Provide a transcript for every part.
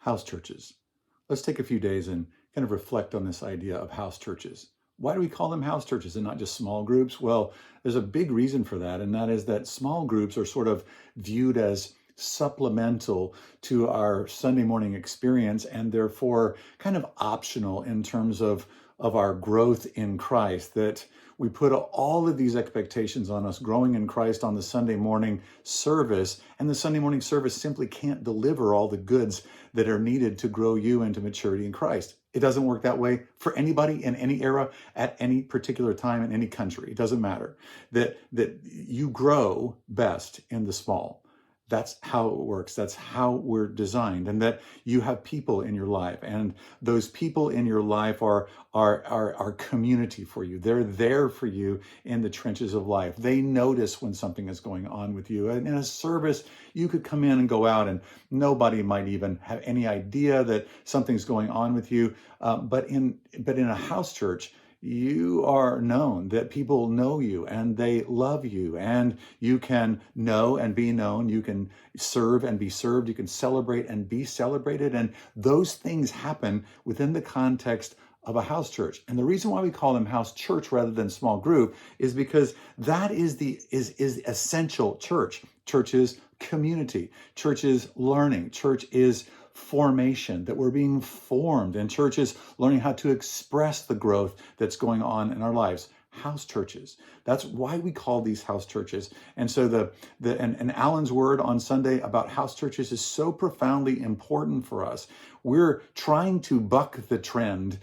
House churches. Let's take a few days and kind of reflect on this idea of house churches. Why do we call them house churches and not just small groups? Well, there's a big reason for that, and that is that small groups are sort of viewed as supplemental to our Sunday morning experience and therefore kind of optional in terms of our growth in Christ, that we put all of these expectations on us growing in Christ on the Sunday morning service, and the Sunday morning service simply can't deliver all the goods that are needed to grow you into maturity in Christ. It doesn't work that way for anybody in any era, at any particular time, in any country. It doesn't matter. That you grow best in the small. That's how it works. That's how we're designed, and that you have people in your life, and those people in your life are community for you. They're there for you in the trenches of life. They notice when something is going on with you. And in a service, you could come in and go out, and nobody might even have any idea that something's going on with you. But in a house church, you are known, that people know you and they love you, and you can know and be known. You can serve and be served. You can celebrate and be celebrated. And those things happen within the context of a house church. And the reason why we call them house church rather than small group is because that is essential church. Church is community. Church is learning. Church is formation, that we're being formed, and churches learning how to express the growth that's going on in our lives. House churches. That's why we call these house churches. And so and Alan's word on Sunday about house churches is so profoundly important for us. We're trying to buck the trend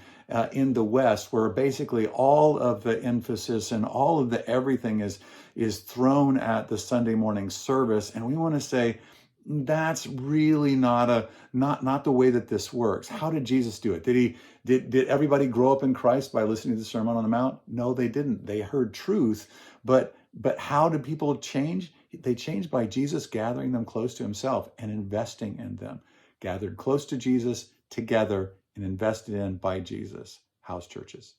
in the West, where basically all of the emphasis and all of the everything is thrown at the Sunday morning service, and we want to say, that's really not the way that this works. How did Jesus do it? Did everybody grow up in Christ by listening to the Sermon on the Mount? No, they didn't. They heard truth, but how did people change? They changed by Jesus gathering them close to himself and investing in them. Gathered close to Jesus together and invested in by Jesus. House churches.